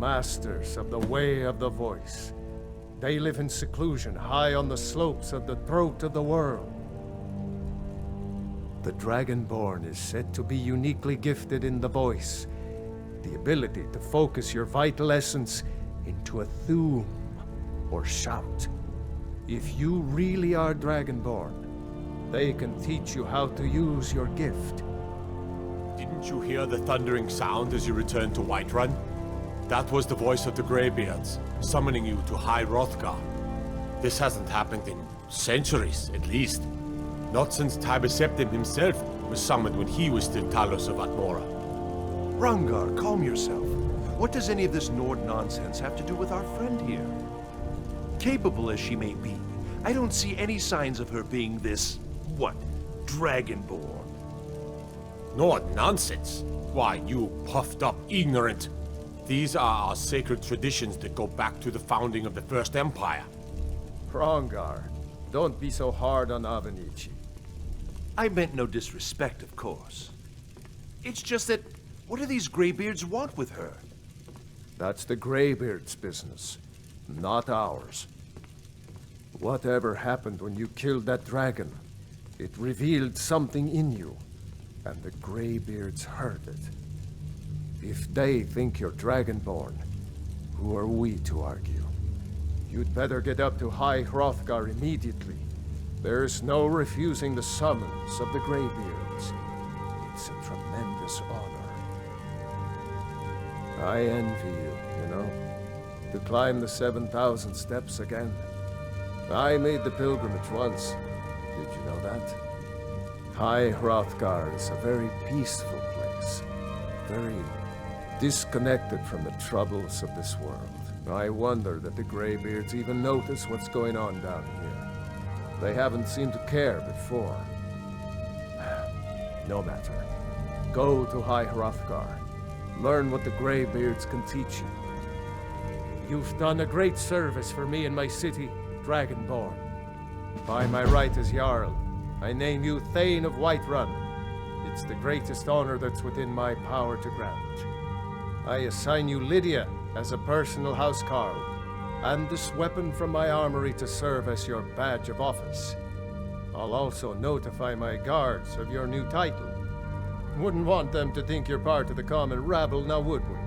masters of the way of the voice. They live in seclusion high on the slopes of the throat of the world. The Dragonborn is said to be uniquely gifted in the voice, the ability to focus your vital essence into a thum, or shout. If you really are Dragonborn, they can teach you how to use your gift. Didn't you hear the thundering sound as you returned to Whiterun? That was the voice of the Greybeards, summoning you to High Hrathgnar. This hasn't happened in centuries, at least. Not since Septim himself was summoned when he was still Talos of Atmora. Hrathgnar, calm yourself. What does any of this Nord nonsense have to do with our friend here? Capable as she may be, I don't see any signs of her being this, Dragonborn. Nord nonsense? Why, you puffed up ignorant. These are our sacred traditions that go back to the founding of the First Empire. Hrathgnar, don't be so hard on Avenici. I meant no disrespect, of course. It's just that, what do these Greybeards want with her? That's the Greybeards' business, not ours. Whatever happened when you killed that dragon, it revealed something in you, and the Greybeards heard it. If they think you're Dragonborn, who are we to argue? You'd better get up to High Hrathgnar immediately. There's no refusing the summons of the Greybeards. It's a tremendous honor. I envy you know? To climb the 7,000 steps again. I made the pilgrimage once. Did you know that? High Hrathgnar is a very peaceful place. Very disconnected from the troubles of this world. I wonder that the Greybeards even notice what's going on down here. They haven't seemed to care before. No matter. Go to High Hrathgnar. Learn what the Greybeards can teach you. You've done a great service for me and my city, Dragonborn. By my right as Jarl, I name you Thane of Whiterun. It's the greatest honor that's within my power to grant. I assign you Lydia as a personal housecarl, and this weapon from my armory to serve as your badge of office. I'll also notify my guards of your new title. Wouldn't want them to think you're part of the common rabble, now would we?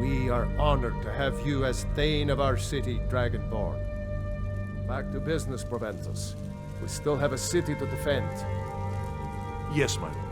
We are honored to have you as Thane of our city, Dragonborn. Back to business, Proventus. We still have a city to defend. Yes, my lord.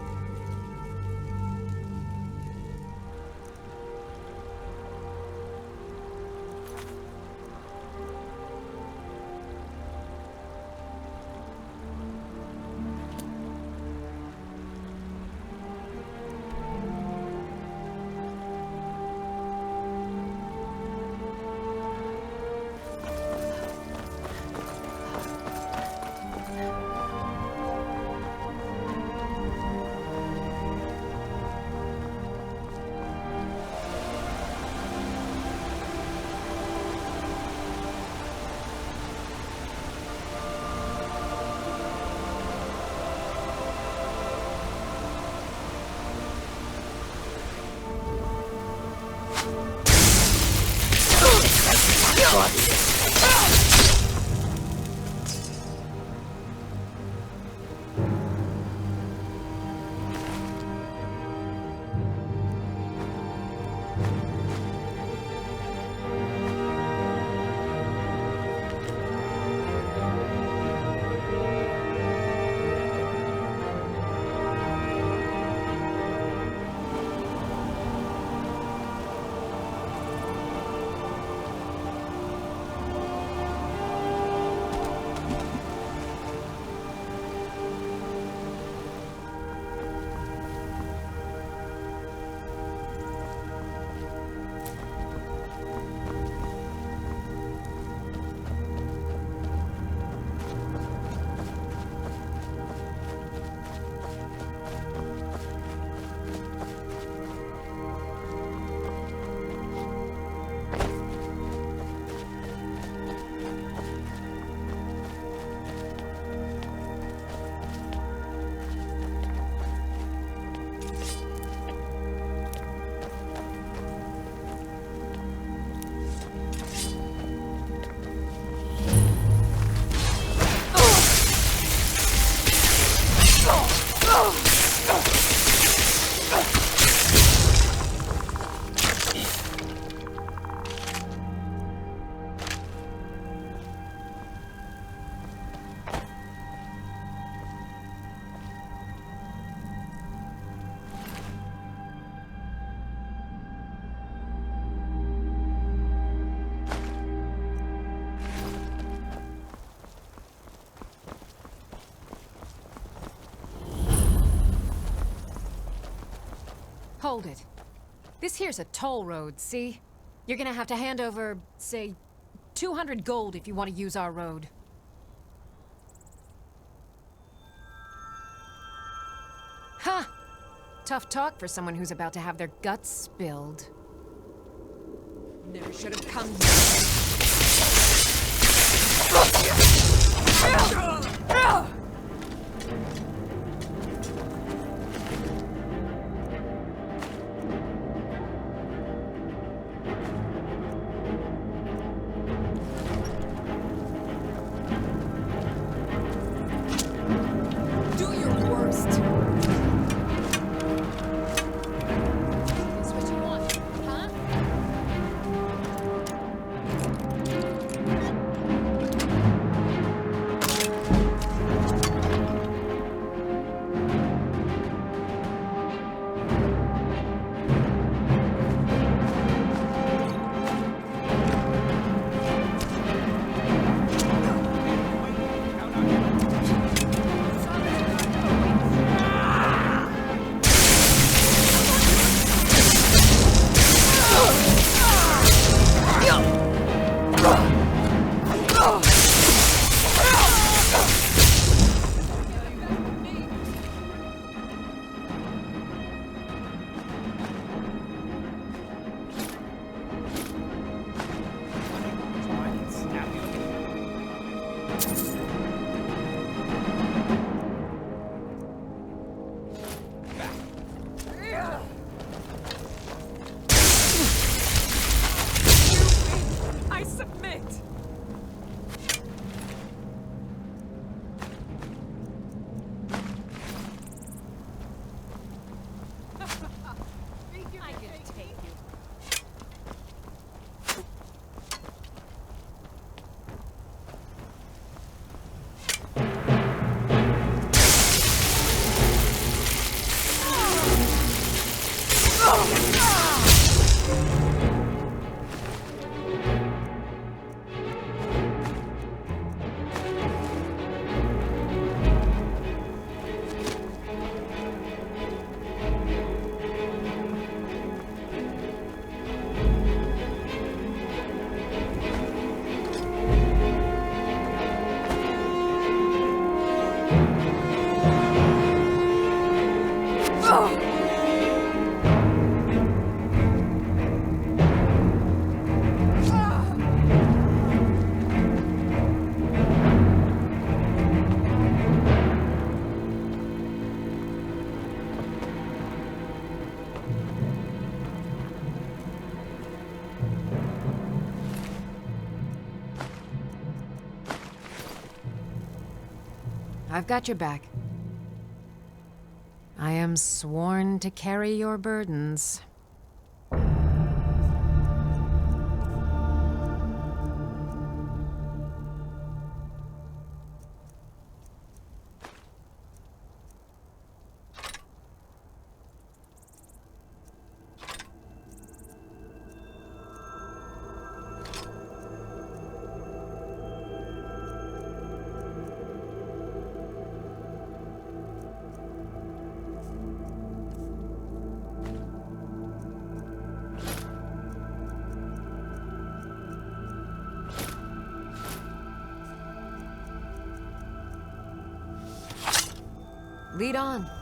Hold it. This here's a toll road, see? You're gonna have to hand over, say, 200 gold if you want to use our road. Huh! Tough talk for someone who's about to have their guts spilled. Never should have come here. I've got your back. I am sworn to carry your burdens. Lead on.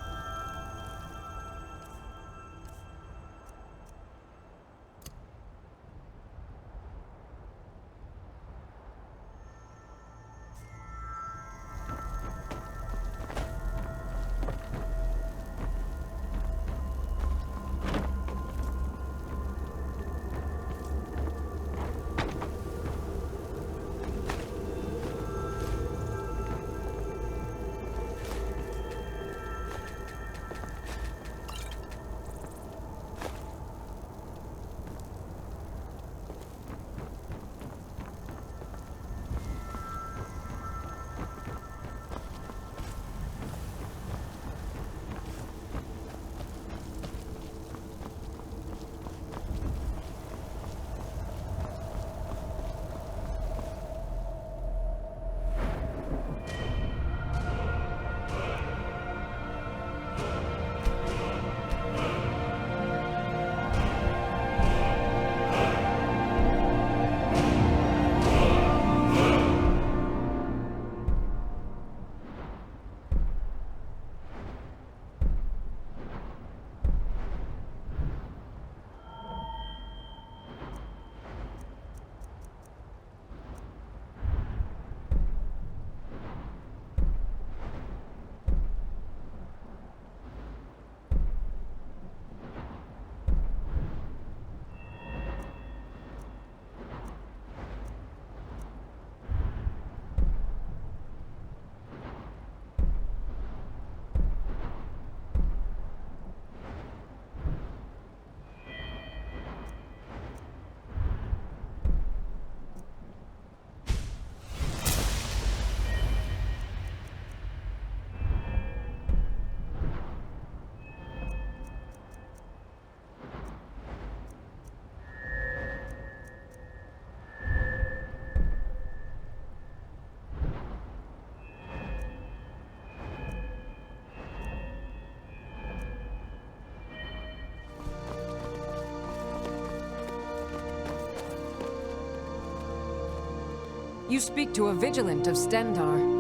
You speak to a vigilant of Stendar.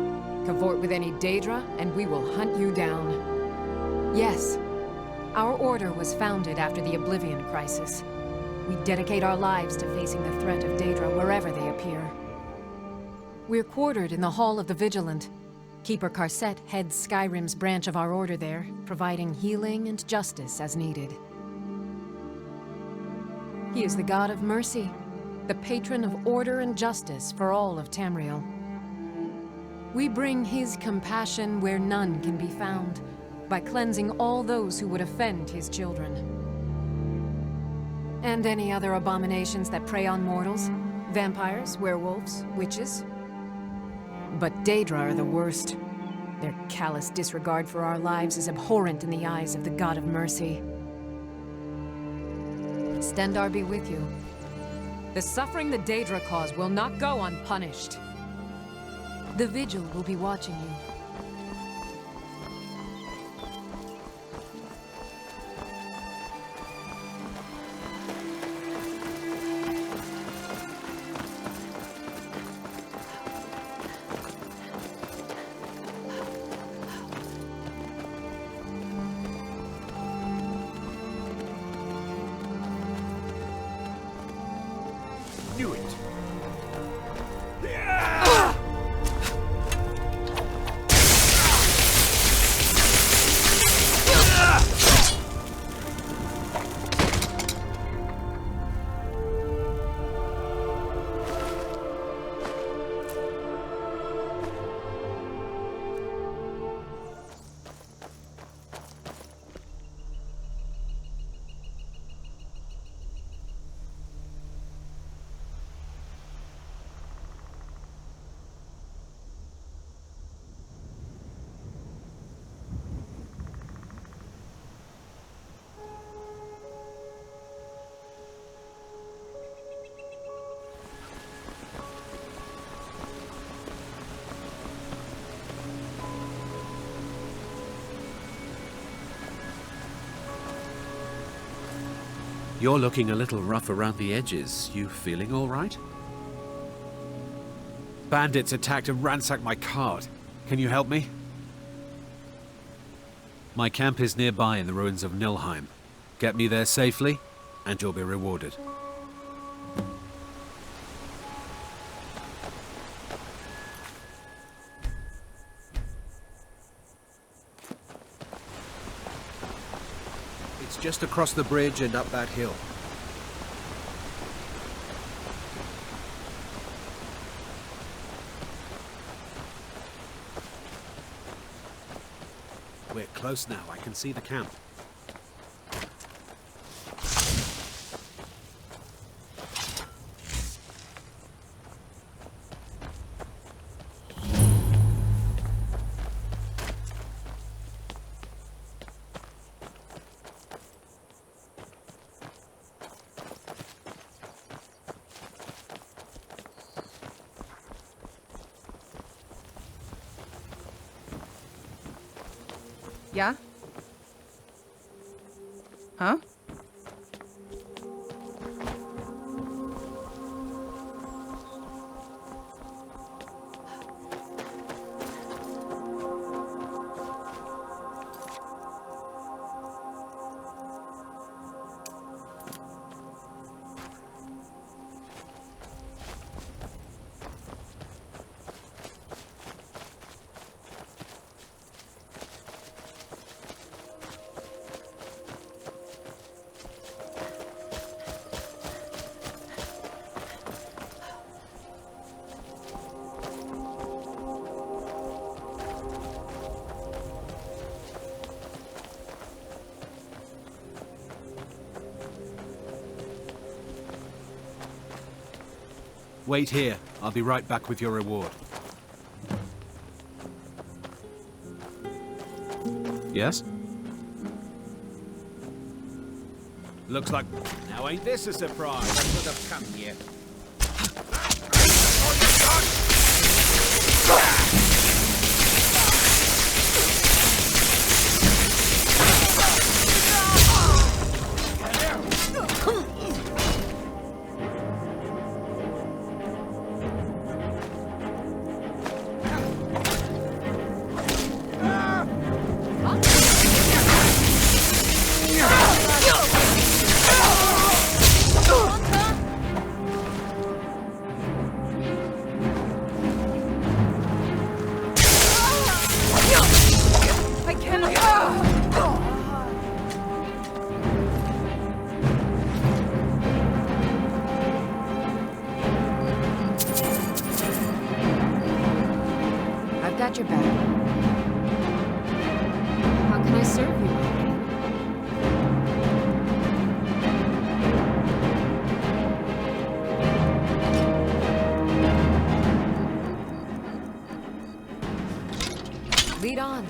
Cavort with any Daedra, and we will hunt you down. Yes, our order was founded after the Oblivion Crisis. We dedicate our lives to facing the threat of Daedra wherever they appear. We're quartered in the Hall of the Vigilant. Keeper Karset heads Skyrim's branch of our order there, providing healing and justice as needed. He is the god of mercy, the patron of order and justice for all of Tamriel. We bring his compassion where none can be found, by cleansing all those who would offend his children. And any other abominations that prey on mortals. Vampires, werewolves, witches. But Daedra are the worst. Their callous disregard for our lives is abhorrent in the eyes of the God of Mercy. Stendar be with you. The suffering the Daedra cause will not go unpunished. The Vigil will be watching you. Knew it. You're looking a little rough around the edges. You feeling all right? Bandits attacked and ransacked my cart. Can you help me? My camp is nearby in the ruins of Nilheim. Get me there safely, and you'll be rewarded. It's just across the bridge and up that hill. We're close now. I can see the camp. Yeah? Huh? Wait here. I'll be right back with your reward. Yes? Looks like... Now ain't this a surprise? I should have come here. got your back. How can I serve you? Lead on.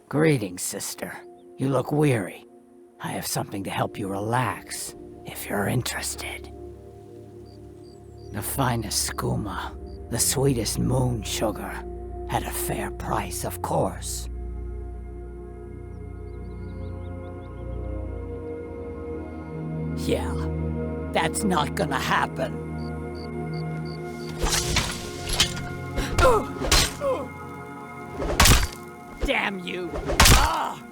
Greetings, sister. You look weary. I have something to help you relax, if you're interested. The finest skooma, the sweetest moon sugar, at a fair price, of course. Yeah, that's not gonna happen. Damn you! Ah!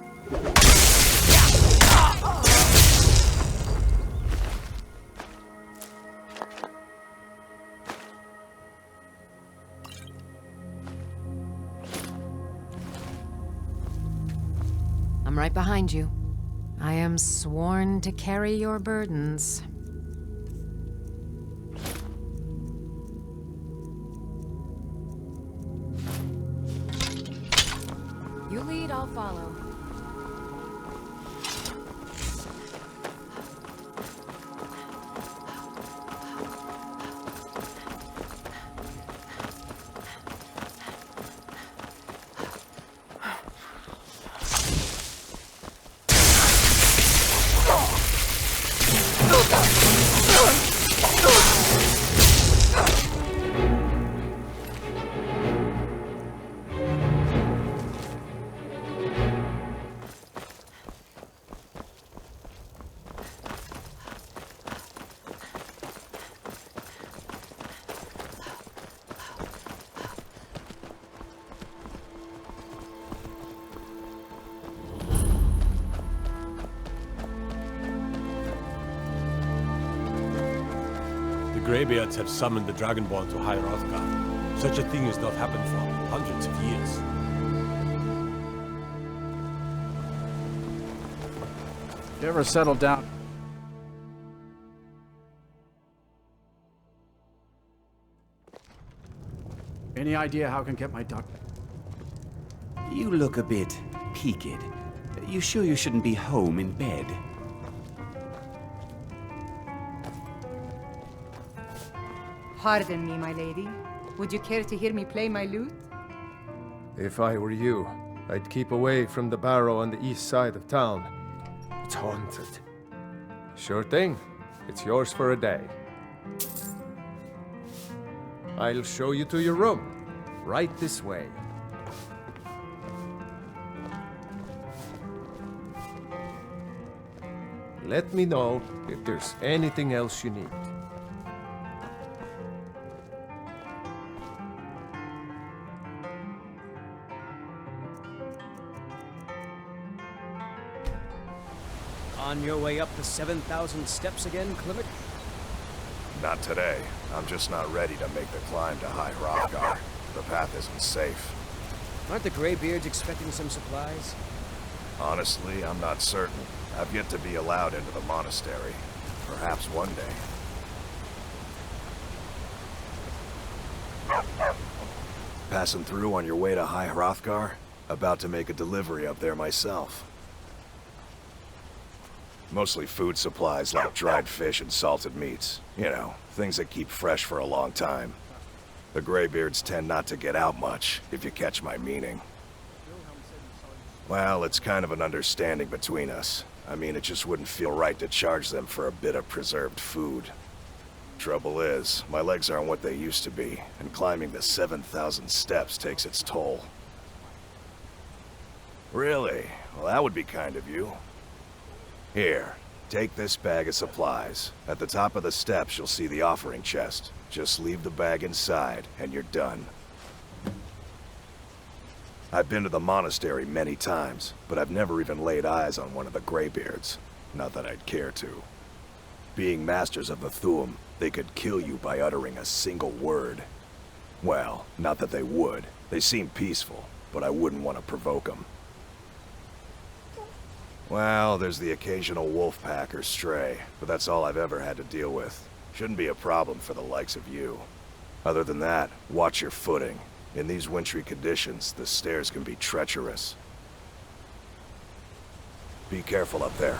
I'm right behind you. I am sworn to carry your burdens. You lead, I'll follow. The Greybeards have summoned the Dragonborn to Hrathgnar. Such a thing has not happened for hundreds of years. You ever settle down? Any idea how I can get my duck? You look a bit peaked. You sure you shouldn't be home in bed? Pardon me, my lady. Would you care to hear me play my lute? If I were you, I'd keep away from the barrow on the east side of town. It's haunted. Sure thing. It's yours for a day. I'll show you to your room. Right this way. Let me know if there's anything else you need. On your way up the 7,000 steps again, Klimmek? Not today. I'm just not ready to make the climb to Hrathgnar. The path isn't safe. Aren't the Greybeards expecting some supplies? Honestly, I'm not certain. I've yet to be allowed into the monastery. Perhaps one day. Passing through on your way to Hrathgnar? About to make a delivery up there myself. Mostly food supplies like dried fish and salted meats. You know, things that keep fresh for a long time. The Greybeards tend not to get out much, if you catch my meaning. Well, it's kind of an understanding between us. I mean, it just wouldn't feel right to charge them for a bit of preserved food. Trouble is, my legs aren't what they used to be, and climbing the 7,000 steps takes its toll. Really? Well, that would be kind of you. Here, take this bag of supplies. At the top of the steps, you'll see the offering chest. Just leave the bag inside, and you're done. I've been to the monastery many times, but I've never even laid eyes on one of the Greybeards. Not that I'd care to. Being masters of the Thuum, they could kill you by uttering a single word. Well, not that they would. They seem peaceful, but I wouldn't want to provoke them. Well, there's the occasional wolf pack or stray, but that's all I've ever had to deal with. Shouldn't be a problem for the likes of you. Other than that, watch your footing. In these wintry conditions, the stairs can be treacherous. Be careful up there.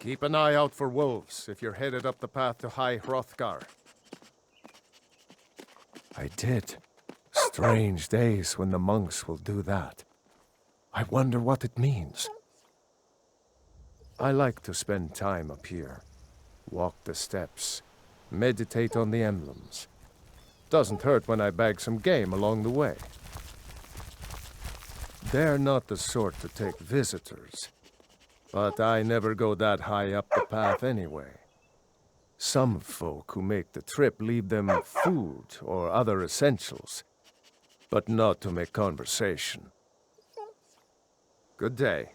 Keep an eye out for wolves if you're headed up the path to High Hrathgnar. I did. Strange days when the monks will do that. I wonder what it means. I like to spend time up here. Walk the steps. Meditate on the emblems. Doesn't hurt when I bag some game along the way. They're not the sort to take visitors. But I never go that high up the path anyway. Some folk who make the trip leave them food or other essentials, but not to make conversation. Good day.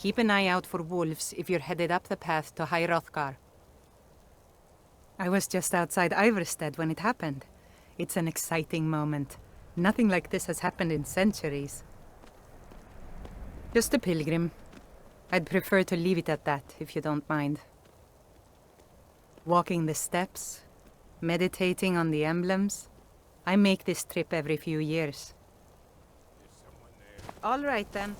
Keep an eye out for wolves if you're headed up the path to High Hrathgnar. I was just outside Ivarstead when it happened. It's an exciting moment. Nothing like this has happened in centuries. Just a pilgrim. I'd prefer to leave it at that, if you don't mind. Walking the steps, meditating on the emblems. I make this trip every few years. All right, then.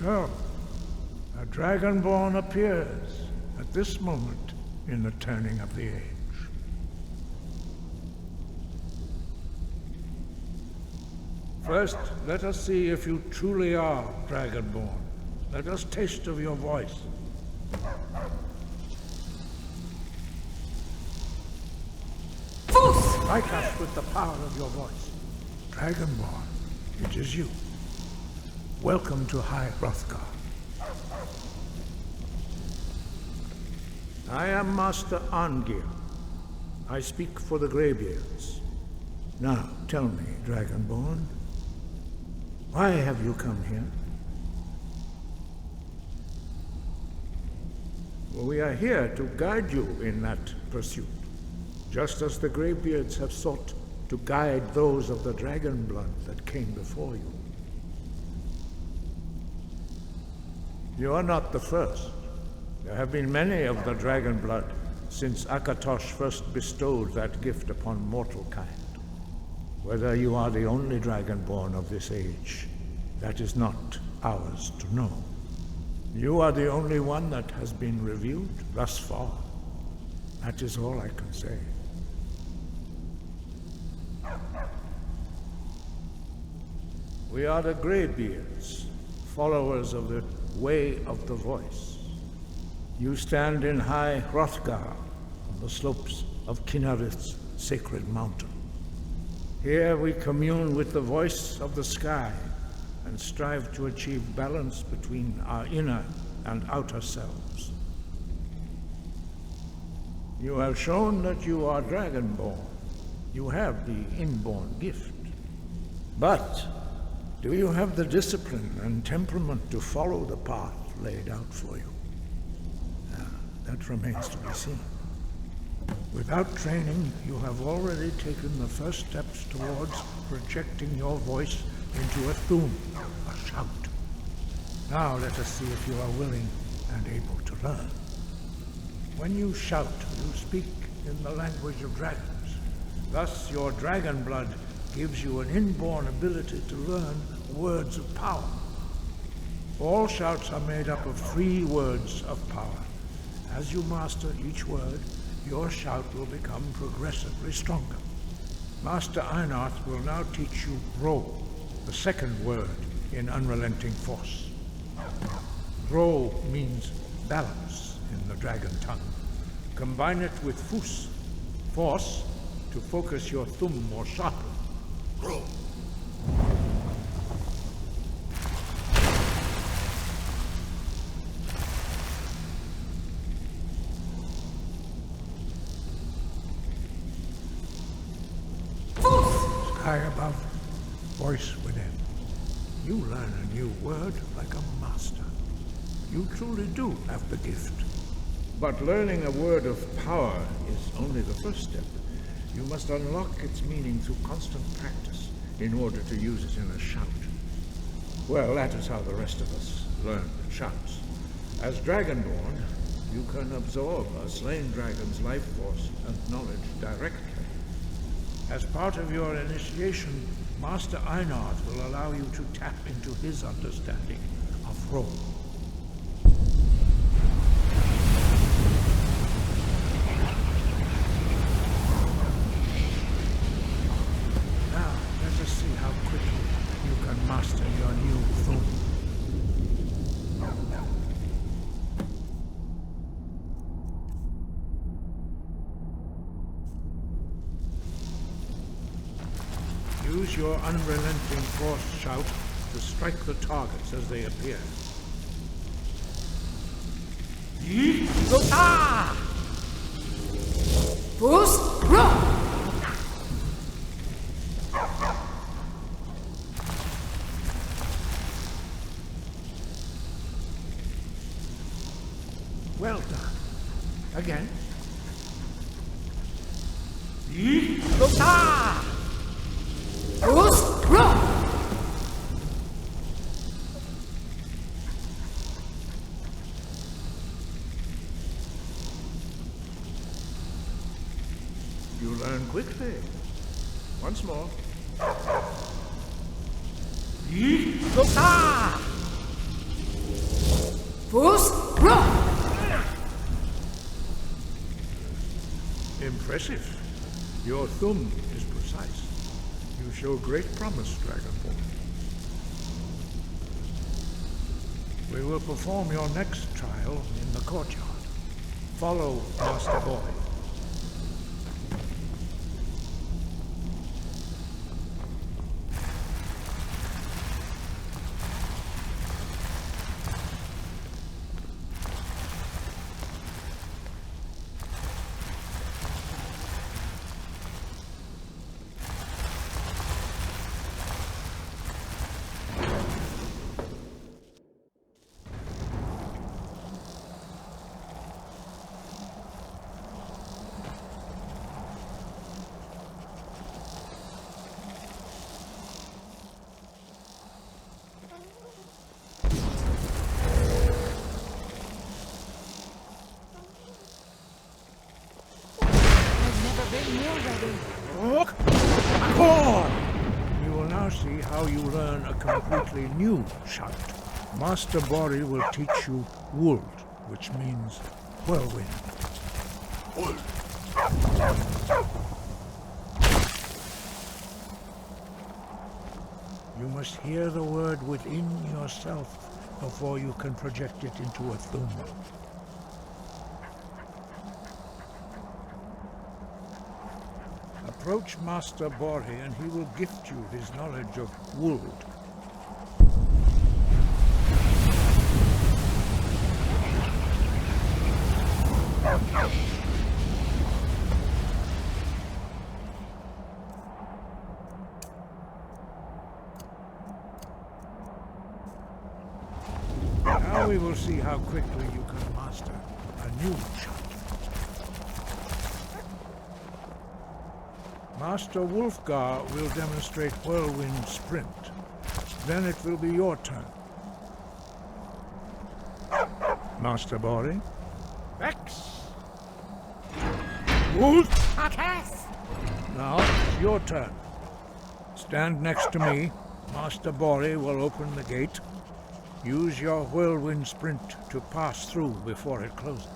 So, a Dragonborn appears at this moment in the turning of the age. First, let us see if you truly are Dragonborn. Let us taste of your voice. Strike us with the power of your voice. Dragonborn, it is you. Welcome to Hrathgnar. I am Master Arngir. I speak for the Greybeards. Now, tell me, Dragonborn, why have you come here? Well, we are here to guide you in that pursuit, just as the Greybeards have sought to guide those of the dragon blood that came before you. You are not the first. There have been many of the dragon blood since Akatosh first bestowed that gift upon mortal kind. Whether you are the only Dragonborn of this age, that is not ours to know. You are the only one that has been revealed thus far. That is all I can say. We are the Greybeards, followers of the Way of the Voice. You stand in High Hrathgnar, on the slopes of Kinnarith's sacred mountain. Here we commune with the voice of the sky and strive to achieve balance between our inner and outer selves. You have shown that you are Dragonborn. You have the inborn gift. But do you have the discipline and temperament to follow the path laid out for you? That remains to be seen. Without training, you have already taken the first steps towards projecting your voice into a thum, a shout. Now let us see if you are willing and able to learn. When you shout, you speak in the language of dragons. Thus, your dragon blood gives you an inborn ability to learn words of power. All shouts are made up of 3 words of power. As you master each word, your shout will become progressively stronger. Master Einarth will now teach you Ro, the second word in Unrelenting Force. Ro means balance in the dragon tongue. Combine it with Fus, force, to focus your thumb more sharply. Ro. Sky above, voice within. You learn a new word like a master. You truly do have the gift. But learning a word of power is only the first step. You must unlock its meaning through constant practice in order to use it in a shout. Well, that is how the rest of us learn shouts. As Dragonborn, you can absorb a slain dragon's life force and knowledge directly. As part of your initiation, Master Einarth will allow you to tap into his understanding of Ro. Now, let us see how quickly you can master your new thum. Use your unrelenting force shout to strike the targets as they appear. Boost! Run! Well done. Again. Boost! Run! You learn quickly. Once more. Boost! Roll! Impressive. Your thumb is precise. You show great promise, Dragonborn. We will perform your next trial in the courtyard. Follow Master Boy. You will now see how you learn a completely new shout. Master Bori will teach you Wold, which means whirlwind. You must hear the word within yourself before you can project it into a thum. Approach Master Bori and he will gift you his knowledge of Wold. Now we will see how quickly you can master a new shout. Master Wulfgar will demonstrate Whirlwind Sprint. Then it will be your turn. Master Bori? Rex! Wolf! Arcas! Now it's your turn. Stand next to me. Master Bori will open the gate. Use your Whirlwind Sprint to pass through before it closes.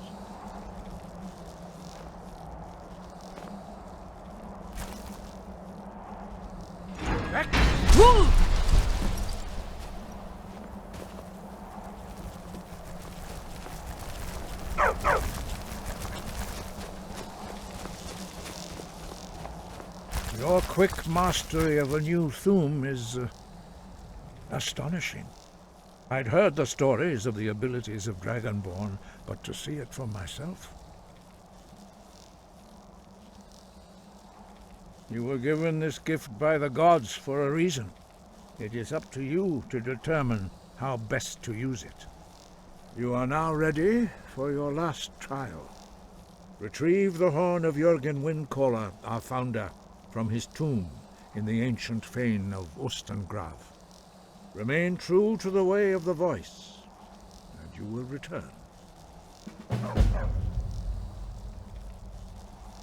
Your quick mastery of a new thum is astonishing. I'd heard the stories of the abilities of Dragonborn, but to see it for myself. You were given this gift by the gods for a reason. It is up to you to determine how best to use it. You are now ready for your last trial. Retrieve the horn of Jürgen Windcaller, our founder, from his tomb in the ancient fane of Ostengrav. Remain true to the way of the voice, and you will return.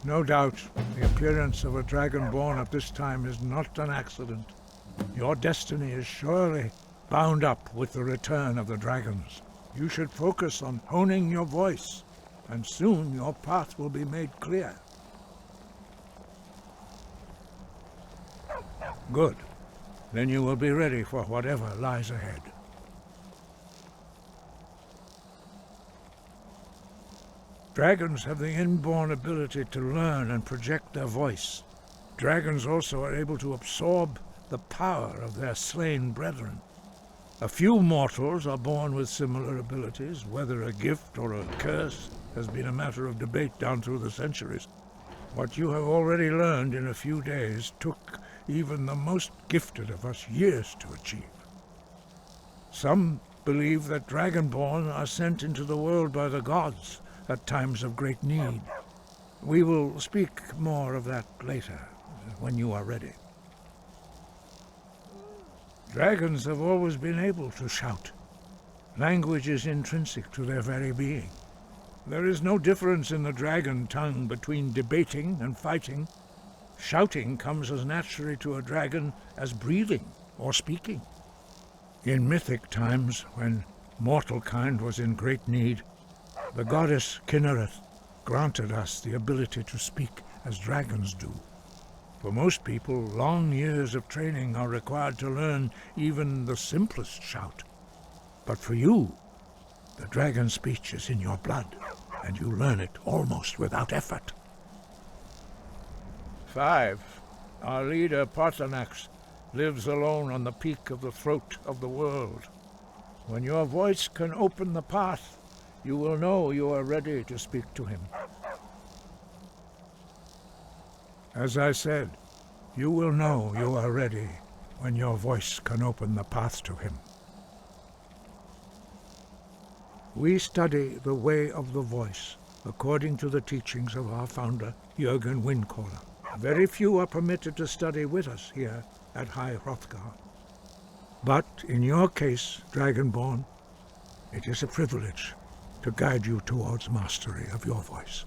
No doubt, the appearance of a Dragonborn at this time is not an accident. Your destiny is surely bound up with the return of the dragons. You should focus on honing your voice, and soon your path will be made clear. Good. Then you will be ready for whatever lies ahead. Dragons have the inborn ability to learn and project their voice. Dragons also are able to absorb the power of their slain brethren. A few mortals are born with similar abilities. Whether a gift or a curse has been a matter of debate down through the centuries. What you have already learned in a few days took even the most gifted of us years to achieve. Some believe that Dragonborn are sent into the world by the gods at times of great need. We will speak more of that later, when you are ready. Dragons have always been able to shout. Language is intrinsic to their very being. There is no difference in the dragon tongue between debating and fighting. Shouting comes as naturally to a dragon as breathing or speaking. In mythic times, when mortal kind was in great need, the goddess Kynareth granted us the ability to speak as dragons do. For most people, long years of training are required to learn even the simplest shout. But for you, the dragon speech is in your blood, and you learn it almost without effort. 5. Our leader, Paarthurnax, lives alone on the peak of the throat of the world. When your voice can open the path, you will know you are ready to speak to him. As I said, you will know you are ready when your voice can open the path to him. We study the way of the voice according to the teachings of our founder, Jürgen Windcaller. Very few are permitted to study with us here at High Hrathgnar. But in your case, Dragonborn, it is a privilege to guide you towards mastery of your voice.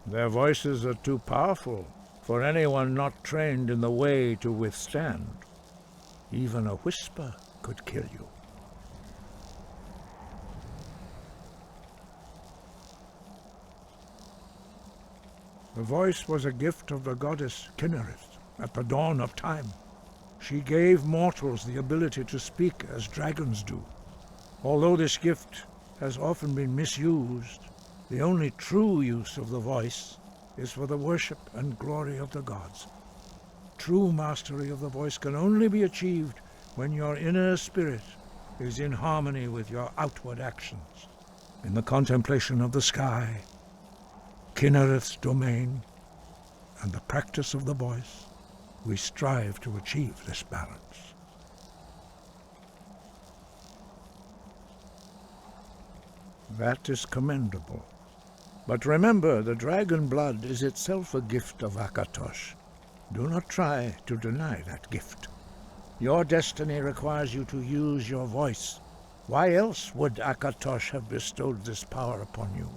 Their voices are too powerful for anyone not trained in the way to withstand. Even a whisper could kill you. The voice was a gift of the goddess Kynareth at the dawn of time. She gave mortals the ability to speak as dragons do. Although this gift has often been misused, the only true use of the voice is for the worship and glory of the gods. True mastery of the voice can only be achieved when your inner spirit is in harmony with your outward actions. In the contemplation of the sky, Kynareth's domain, and the practice of the voice, we strive to achieve this balance. That is commendable. But remember, the dragon blood is itself a gift of Akatosh. Do not try to deny that gift. Your destiny requires you to use your voice. Why else would Akatosh have bestowed this power upon you?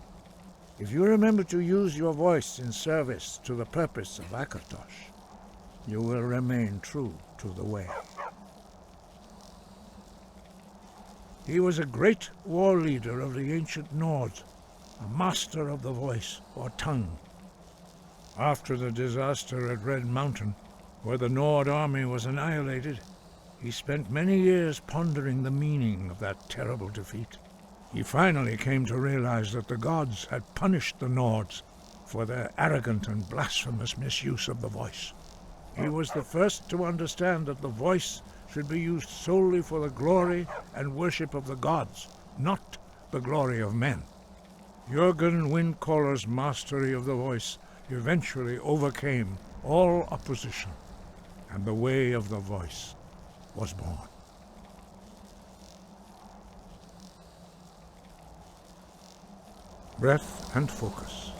If you remember to use your voice in service to the purpose of Akatosh, you will remain true to the way. He was a great war leader of the ancient Nords, a master of the voice, or tongue. After the disaster at Red Mountain, where the Nord army was annihilated, he spent many years pondering the meaning of that terrible defeat. He finally came to realize that the gods had punished the Nords for their arrogant and blasphemous misuse of the voice. He was the first to understand that the voice should be used solely for the glory and worship of the gods, not the glory of men. Jürgen Windcaller's mastery of the voice eventually overcame all opposition, and the way of the voice was born. Breath and focus.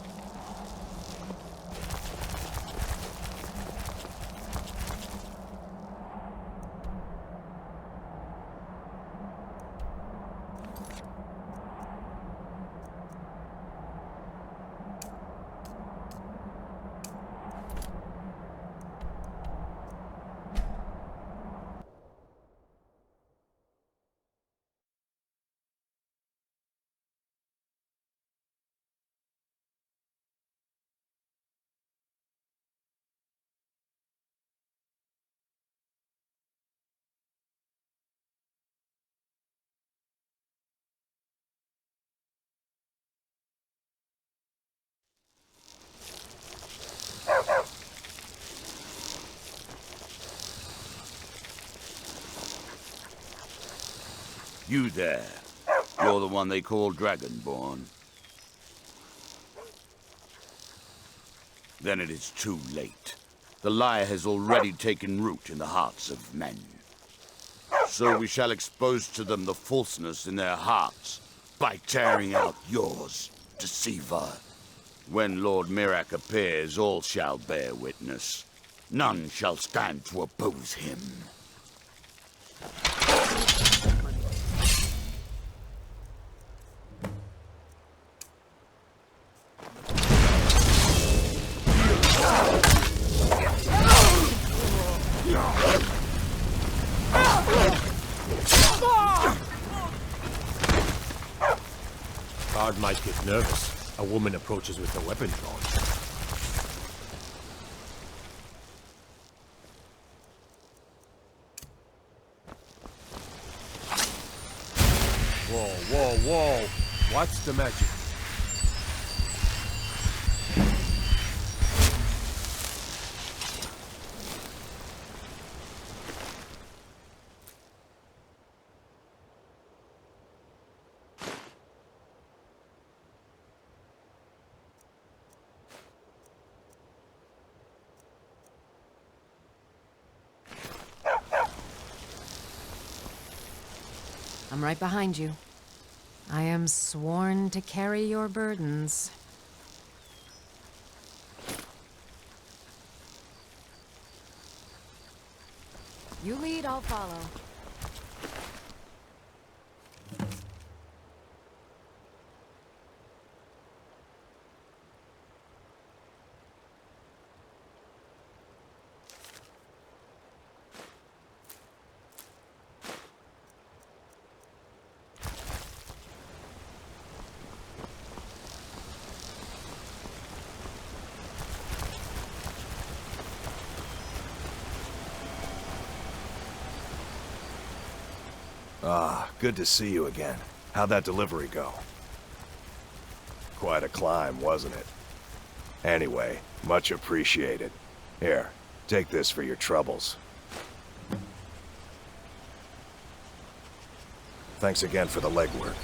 You there. You're the one they call Dragonborn. Then it is too late. The lie has already taken root in the hearts of men. So we shall expose to them the falseness in their hearts by tearing out yours, deceiver. When Lord Mirak appears, all shall bear witness. None shall stand to oppose him. guard might get nervous. A woman approaches with a weapon drawn. Whoa, whoa, whoa! What's the magic? I'm right behind you. I am sworn to carry your burdens. You lead, I'll follow. Ah, good to see you again. How'd that delivery go? Quite a climb, wasn't it? Anyway, much appreciated. Here, take this for your troubles. Thanks again for the legwork.